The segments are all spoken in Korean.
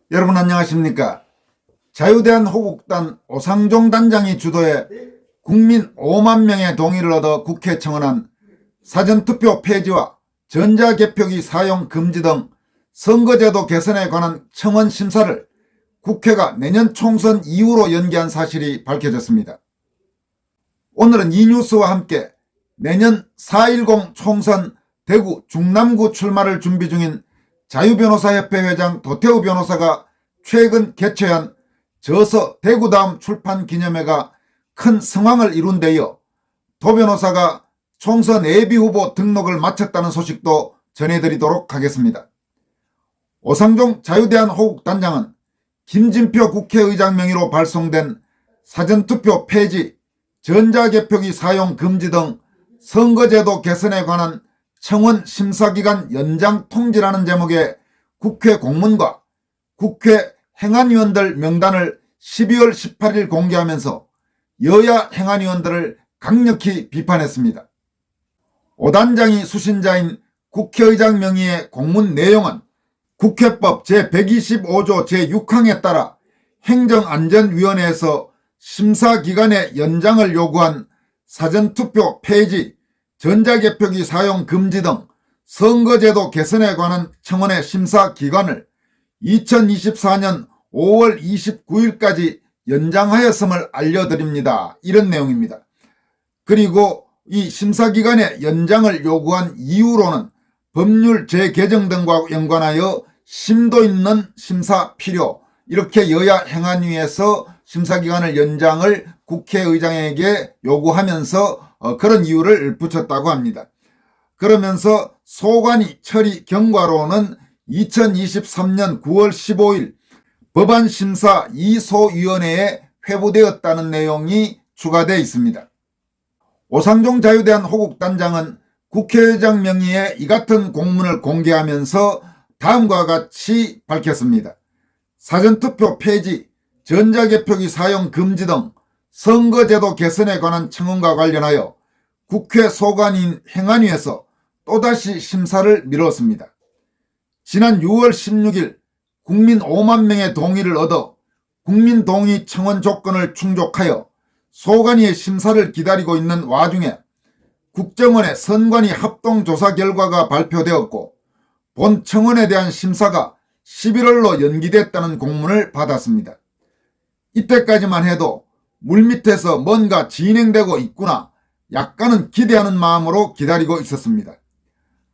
여러분 안녕하십니까? 자유대한호국단 오상종 단장이 주도해 국민 5만 명의 동의를 얻어 국회에 청원한 사전투표 폐지와 전자개표기 사용 금지 등 선거제도 개선에 관한 청원 심사를 국회가 내년 총선 이후로 연기한 사실이 밝혀졌습니다. 오늘은 이 뉴스와 함께 내년 4.10 총선 대구 중남구 출마를 준비 중인 자유변호사협회 회장 도태우 변호사가 최근 개최한 저서 대구다음 출판 기념회가 큰 성황을 이룬 데 이어 도 변호사가 총선 예비후보 등록을 마쳤다는 소식도 전해드리도록 하겠습니다. 오상종 자유대한호국단장은 김진표 국회의장 명의로 발송된 사전투표 폐지, 전자개표기 사용 금지 등 선거제도 개선에 관한 청원 심사기간 연장 통지라는 제목의 국회 공문과 국회 행안위원들 명단을 12월 18일 공개하면서 여야 행안위원들을 강력히 비판했습니다. 오 단장이 수신자인 국회의장 명의의 공문 내용은 국회법 제125조 제6항에 따라 행정안전위원회에서 심사기간의 연장을 요구한 사전투표 폐지, 전자개표기 사용 금지 등 선거제도 개선에 관한 청원의 심사기간을 2024년 5월 29일까지 연장하였음을 알려드립니다. 이런 내용입니다. 그리고 이 심사기간의 연장을 요구한 이유로는 법률 재개정 등과 연관하여 심도 있는 심사 필요, 이렇게 여야 행안위에서 심사기간을 연장을 국회의장에게 요구하면서 그런 이유를 붙였다고 합니다. 그러면서 소관위 처리 경과로는 2023년 9월 15일 법안심사 2소위원회에 회부되었다는 내용이 추가되어 있습니다. 오상종 자유대한호국단장은 국회의장 명의의 이 같은 공문을 공개하면서 다음과 같이 밝혔습니다. 사전투표 폐지, 전자개표기 사용 금지 등 선거제도 개선에 관한 청원과 관련하여 국회 소관인 행안위에서 또다시 심사를 미뤘습니다. 지난 6월 16일 국민 5만 명의 동의를 얻어 국민동의 청원 조건을 충족하여 소관위의 심사를 기다리고 있는 와중에 국정원의 선관위 합동조사 결과가 발표되었고 본 청원에 대한 심사가 11월로 연기됐다는 공문을 받았습니다. 이때까지만 해도 물밑에서 뭔가 진행되고 있구나 약간은 기대하는 마음으로 기다리고 있었습니다.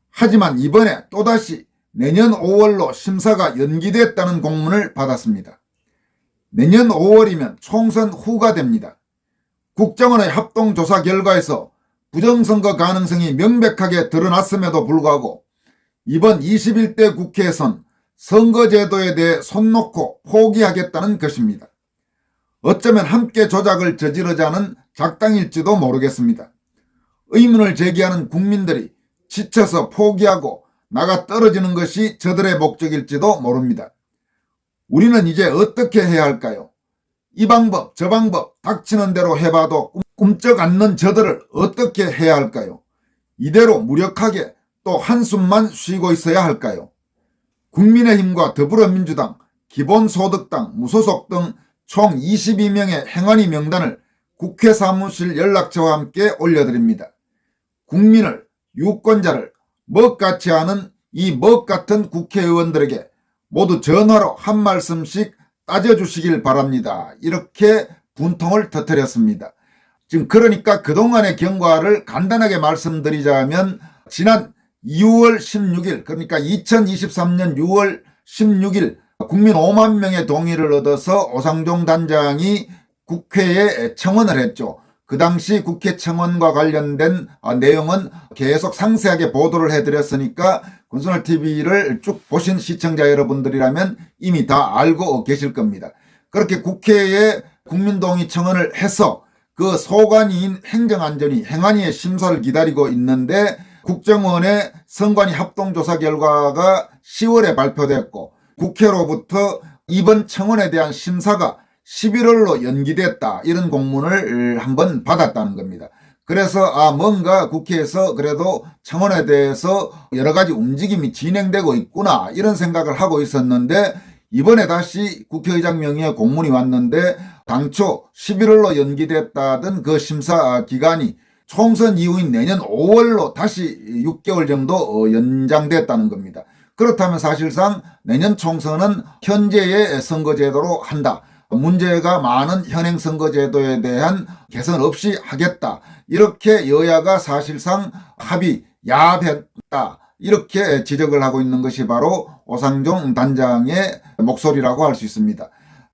하지만 이번에 또다시 내년 5월로 심사가 연기됐다는 공문을 받았습니다. 내년 5월이면 총선 후가 됩니다. 국정원의 합동조사 결과에서 부정선거 가능성이 명백하게 드러났음에도 불구하고 이번 21대 국회에선 선거제도에 대해 손 놓고 포기하겠다는 것입니다. 어쩌면 함께 조작을 저지르자는 작당일지도 모르겠습니다. 의문을 제기하는 국민들이 지쳐서 포기하고 나가 떨어지는 것이 저들의 목적일지도 모릅니다. 우리는 이제 어떻게 해야 할까요? 이 방법 저 방법 닥치는 대로 해봐도 꿈쩍 않는 저들을 어떻게 해야 할까요? 이대로 무력하게 또 한숨만 쉬고 있어야 할까요? 국민의힘과 더불어민주당, 기본소득당, 무소속 등 총 22명의 행안위 명단을 국회 사무실 연락처와 함께 올려드립니다. 국민을, 유권자를 먹같이 하는 이 먹같은 국회의원들에게 모두 전화로 한 말씀씩 따져주시길 바랍니다. 이렇게 분통을 터뜨렸습니다. 지금 그러니까 그동안의 경과를 간단하게 말씀드리자면 지난 2월 16일 그러니까 2023년 6월 16일 국민 5만 명의 동의를 얻어서 오상종 단장이 국회에 청원을 했죠. 그 당시 국회 청원과 관련된 내용은 계속 상세하게 보도를 해드렸으니까 군수널TV를 쭉 보신 시청자 여러분들이라면 이미 다 알고 계실 겁니다. 그렇게 국회에 국민동의 청원을 해서 그 소관위인 행정안전위 행안위의 심사를 기다리고 있는데 국정원의 선관위 합동조사 결과가 10월에 발표됐고 국회로부터 이번 청원에 대한 심사가 11월로 연기됐다 이런 공문을 한번 받았다는 겁니다. 그래서 뭔가 국회에서 그래도 청원에 대해서 여러 가지 움직임이 진행되고 있구나 이런 생각을 하고 있었는데 이번에 다시 국회의장 명의의 공문이 왔는데 당초 11월로 연기됐다던 그 심사 기간이 총선 이후인 내년 5월로 다시 6개월 정도 연장됐다는 겁니다. 그렇다면 사실상 내년 총선은 현재의 선거제도로 한다. 문제가 많은 현행 선거제도에 대한 개선 없이 하겠다. 이렇게 여야가 사실상 합의 야합했다. 이렇게 지적을 하고 있는 것이 바로 오상종 단장의 목소리라고 할 수 있습니다.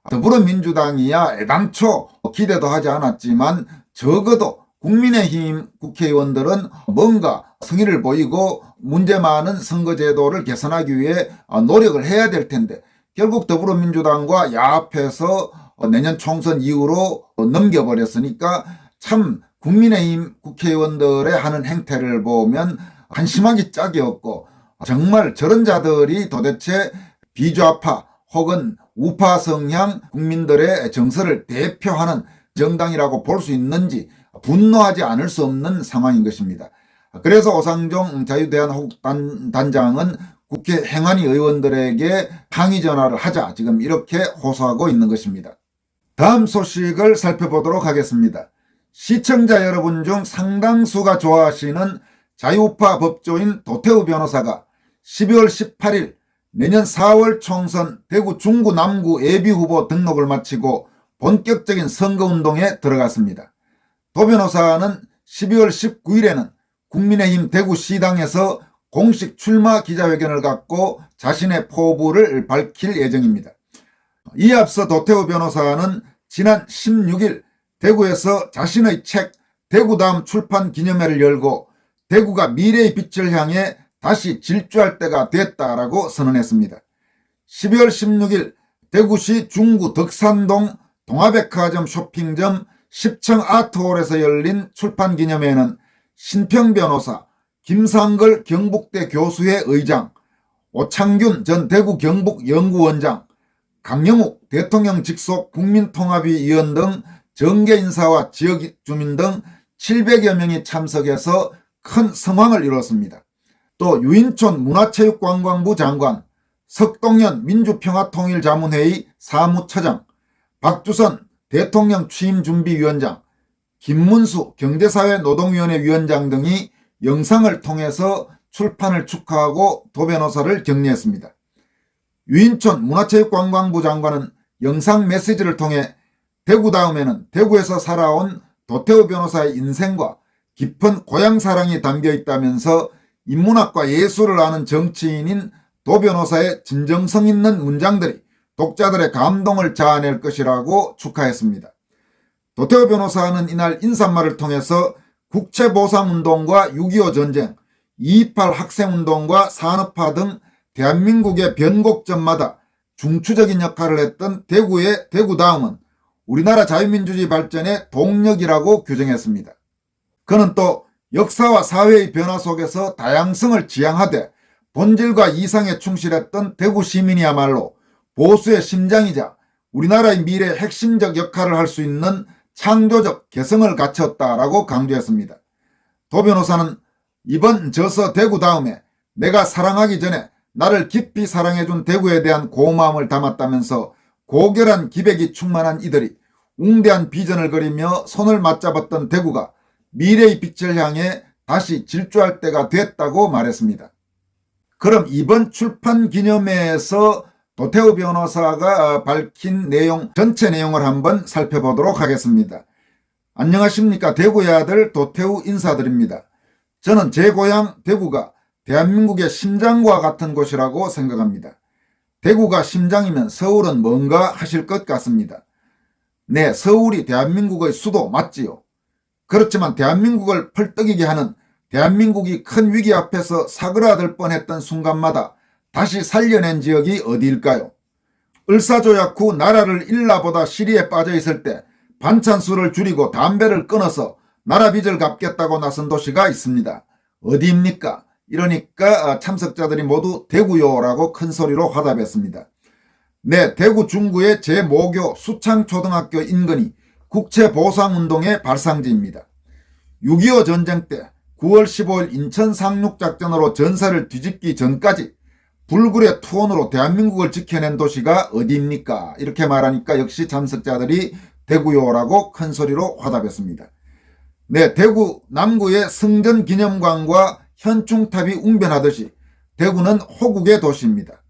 더불어민주당이야 애당초 기대도 하지 않았지만 적어도 국민의힘 국회의원들은 뭔가 성의를 보이고 문제 많은 선거제도를 개선하기 위해 노력을 해야 될 텐데 결국 더불어민주당과 야합해서 내년 총선 이후로 넘겨버렸으니까 참 국민의힘 국회의원들의 하는 행태를 보면 한심하기 짝이 없고 정말 저런 자들이 도대체 비좌파 혹은 우파 성향 국민들의 정서를 대표하는 정당이라고 볼 수 있는지 분노하지 않을 수 없는 상황인 것입니다. 그래서 오상종 자유대한민국단장은 국회 행안위 의원들에게 항의 전화를 하자 지금 이렇게 호소하고 있는 것입니다. 다음 소식을 살펴보도록 하겠습니다. 시청자 여러분 중 상당수가 좋아하시는 자유우파 법조인 도태우 변호사가 12월 18일 내년 4월 총선 대구 중구 남구 예비후보 등록을 마치고 본격적인 선거운동에 들어갔습니다. 도 변호사는 12월 19일에는 국민의힘 대구시당에서 공식 출마 기자회견을 갖고 자신의 포부를 밝힐 예정입니다. 이에 앞서 도태우 변호사는 지난 16일 대구에서 자신의 책 대구다음 출판 기념회를 열고 대구가 미래의 빛을 향해 다시 질주할 때가 됐다라고 선언했습니다. 12월 16일 대구시 중구 덕산동 동아백화점 쇼핑점 10층 아트홀에서 열린 출판 기념회에는 신평 변호사, 김상걸 경북대 교수회 의장, 오창균 전 대구 경북연구원장, 강영욱 대통령 직속 국민통합위 의원 등 정계 인사와 지역 주민 등 700여 명이 참석해서 큰 성황을 이뤘습니다. 또 유인촌 문화체육관광부 장관, 석동현 민주평화통일자문회의 사무처장, 박주선 대통령 취임준비위원장, 김문수 경제사회노동위원회 위원장 등이 영상을 통해서 출판을 축하하고 도 변호사를 격려했습니다. 유인촌 문화체육관광부 장관은 영상 메시지를 통해 대구 다음에는 대구에서 살아온 도태우 변호사의 인생과 깊은 고향사랑이 담겨 있다면서 인문학과 예술을 아는 정치인인 도 변호사의 진정성 있는 문장들이 독자들의 감동을 자아낼 것이라고 축하했습니다. 도태우 변호사는 이날 인사말을 통해서 국채보상운동과 6.25 전쟁, 2.28 학생운동과 산업화 등 대한민국의 변곡점마다 중추적인 역할을 했던 대구의 대구다음은 우리나라 자유민주주의 발전의 동력이라고 규정했습니다. 그는 또 역사와 사회의 변화 속에서 다양성을 지향하되 본질과 이상에 충실했던 대구 시민이야말로 보수의 심장이자 우리나라의 미래의 핵심적 역할을 할 수 있는 창조적 개성을 갖췄다라고 강조했습니다. 도 변호사는 이번 저서 대구 다음에 내가 사랑하기 전에 나를 깊이 사랑해준 대구에 대한 고마움을 담았다면서 고결한 기백이 충만한 이들이 웅대한 비전을 그리며 손을 맞잡았던 대구가 미래의 빛을 향해 다시 질주할 때가 됐다고 말했습니다. 그럼 이번 출판 기념회에서 도태우 변호사가 밝힌 내용, 전체 내용을 한번 살펴보도록 하겠습니다. 안녕하십니까. 대구의 아들 도태우 인사드립니다. 저는 제 고향 대구가 대한민국의 심장과 같은 곳이라고 생각합니다. 대구가 심장이면 서울은 뭔가 하실 것 같습니다. 네, 서울이 대한민국의 수도 맞지요. 그렇지만 대한민국을 펄떡이게 하는 대한민국이 큰 위기 앞에서 사그라들 뻔했던 순간마다 다시 살려낸 지역이 어디일까요? 을사조약 후 나라를 일나보다 시리에 빠져 있을 때 반찬수를 줄이고 담배를 끊어서 나라 빚을 갚겠다고 나선 도시가 있습니다. 어디입니까? 이러니까 참석자들이 모두 대구요라고 큰 소리로 화답했습니다. 네, 대구 중구의 제모교 수창초등학교 인근이 국채보상운동의 발상지입니다. 6.25 전쟁 때 9월 15일 인천 상륙작전으로 전사를 뒤집기 전까지 불굴의 투혼으로 대한민국을 지켜낸 도시가 어디입니까? 이렇게 말하니까 역시 참석자들이 대구요라고 큰 소리로 화답했습니다. 네, 대구 남구의 승전기념관과 현충탑이 웅변하듯이 대구는 호국의 도시입니다.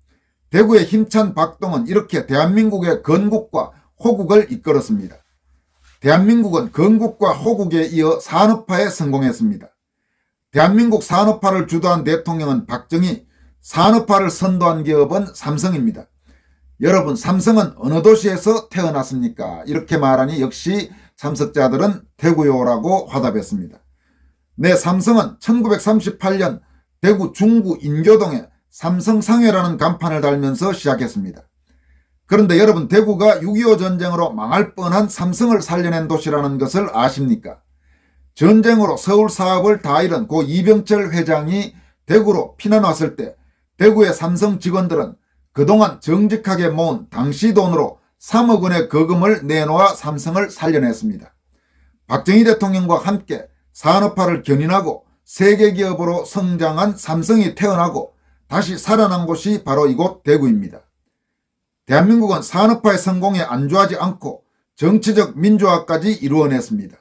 대구의 힘찬 박동은 이렇게 대한민국의 건국과 호국을 이끌었습니다. 대한민국은 건국과 호국에 이어 산업화에 성공했습니다. 대한민국 산업화를 주도한 대통령은 박정희, 산업화를 선도한 기업은 삼성입니다. 여러분, 삼성은 어느 도시에서 태어났습니까? 이렇게 말하니 역시 참석자들은 대구요라고 화답했습니다. 네, 삼성은 1938년 대구 중구 인교동에 삼성상회라는 간판을 달면서 시작했습니다. 그런데 여러분, 대구가 6.25 전쟁으로 망할 뻔한 삼성을 살려낸 도시라는 것을 아십니까? 전쟁으로 서울 사업을 다 잃은 고 이병철 회장이 대구로 피난 왔을 때 대구의 삼성 직원들은 그동안 정직하게 모은 당시 돈으로 3억 원의 거금을 내놓아 삼성을 살려냈습니다. 박정희 대통령과 함께 산업화를 견인하고 세계기업으로 성장한 삼성이 태어나고 다시 살아난 곳이 바로 이곳 대구입니다. 대한민국은 산업화의 성공에 안주하지 않고 정치적 민주화까지 이루어냈습니다.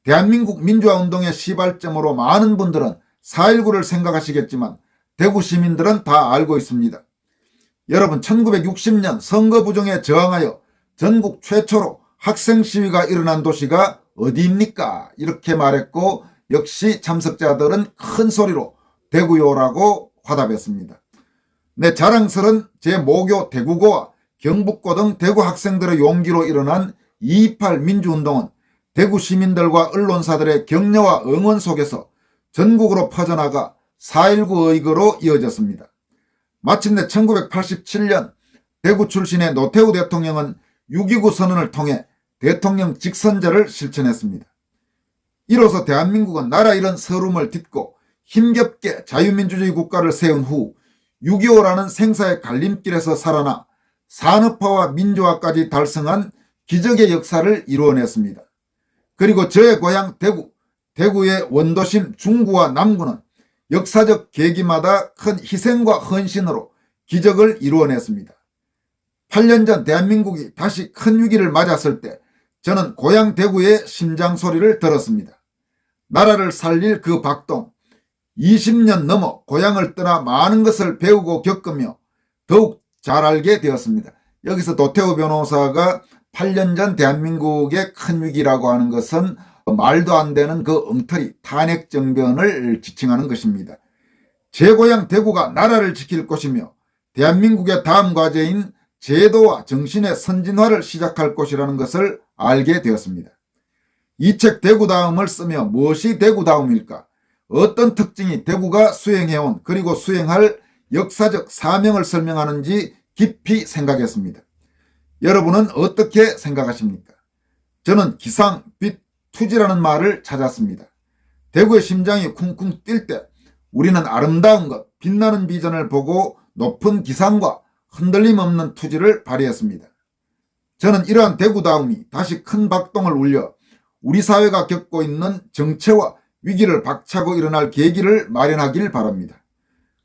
대한민국 민주화운동의 시발점으로 많은 분들은 4.19를 생각하시겠지만 대구 시민들은 다 알고 있습니다. 여러분, 1960년 선거 부정에 저항하여 전국 최초로 학생 시위가 일어난 도시가 어디입니까? 이렇게 말했고 역시 참석자들은 큰 소리로 대구요라고 화답했습니다. 네, 자랑스런 제5교 대구고와 경북고 등 대구 학생들의 용기로 일어난 2.28 민주운동은 대구 시민들과 언론사들의 격려와 응원 속에서 전국으로 퍼져나가 4.19 의거로 이어졌습니다. 마침내 1987년 대구 출신의 노태우 대통령은 6.29 선언을 통해 대통령 직선제를 실천했습니다. 이로써 대한민국은 나라 잃은 서름을 딛고 힘겹게 자유민주주의 국가를 세운 후 6.25라는 생사의 갈림길에서 살아나 산업화와 민주화까지 달성한 기적의 역사를 이루어냈습니다. 그리고 저의 고향 대구의 원도심 중구와 남구는 역사적 계기마다 큰 희생과 헌신으로 기적을 이루어냈습니다. 8년 전 대한민국이 다시 큰 위기를 맞았을 때 저는 고향 대구의 심장 소리를 들었습니다. 나라를 살릴 그 박동, 20년 넘어 고향을 떠나 많은 것을 배우고 겪으며 더욱 잘 알게 되었습니다. 여기서 노태우 변호사가 8년 전 대한민국의 큰 위기라고 하는 것은 말도 안 되는 그 엉터리 탄핵 정변을 지칭하는 것입니다. 제 고향 대구가 나라를 지킬 곳이며 대한민국의 다음 과제인 제도와 정신의 선진화를 시작할 곳이라는 것을 알게 되었습니다. 이 책 대구다움을 쓰며 무엇이 대구다움일까? 어떤 특징이 대구가 수행해온 그리고 수행할 역사적 사명을 설명하는지 깊이 생각했습니다. 여러분은 어떻게 생각하십니까? 저는 기상, 빛, 투지라는 말을 찾았습니다. 대구의 심장이 쿵쿵 뛸 때 우리는 아름다운 것, 빛나는 비전을 보고 높은 기상과 흔들림 없는 투지를 발휘했습니다. 저는 이러한 대구다움이 다시 큰 박동을 울려 우리 사회가 겪고 있는 정체와 위기를 박차고 일어날 계기를 마련하길 바랍니다.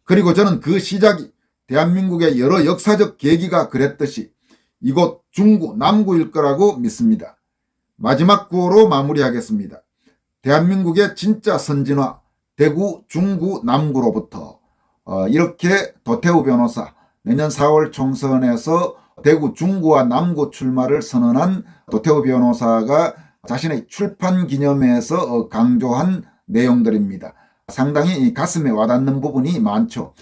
그리고 저는 그 시작이 대한민국의 여러 역사적 계기가 그랬듯이 이곳 중구, 남구일 거라고 믿습니다. 마지막 구호로 마무리하겠습니다. 대한민국의 진짜 선진화, 대구, 중구, 남구로부터 이렇게 도태우 변호사 내년 4월 총선에서 대구, 중구와 남구 출마를 선언한 도태우 변호사가 자신의 출판 기념회에서 강조한 내용들입니다. 상당히 가슴에 와닿는 부분이 많죠.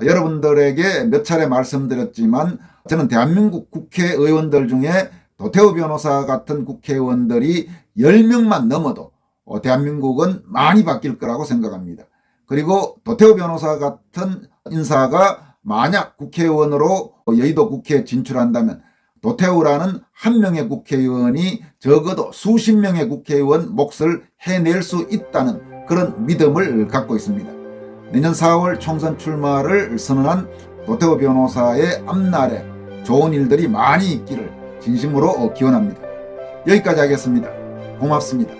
여러분들에게 몇 차례 말씀드렸지만 저는 대한민국 국회의원들 중에 도태우 변호사 같은 국회의원들이 10명만 넘어도 대한민국은 많이 바뀔 거라고 생각합니다. 그리고 도태우 변호사 같은 인사가 만약 국회의원으로 여의도 국회에 진출한다면 도태우라는 한 명의 국회의원이 적어도 수십 명의 국회의원 몫을 해낼 수 있다는 그런 믿음을 갖고 있습니다. 내년 4월 총선 출마를 선언한 도태우 변호사의 앞날에 좋은 일들이 많이 있기를 진심으로 기원합니다. 여기까지 하겠습니다. 고맙습니다.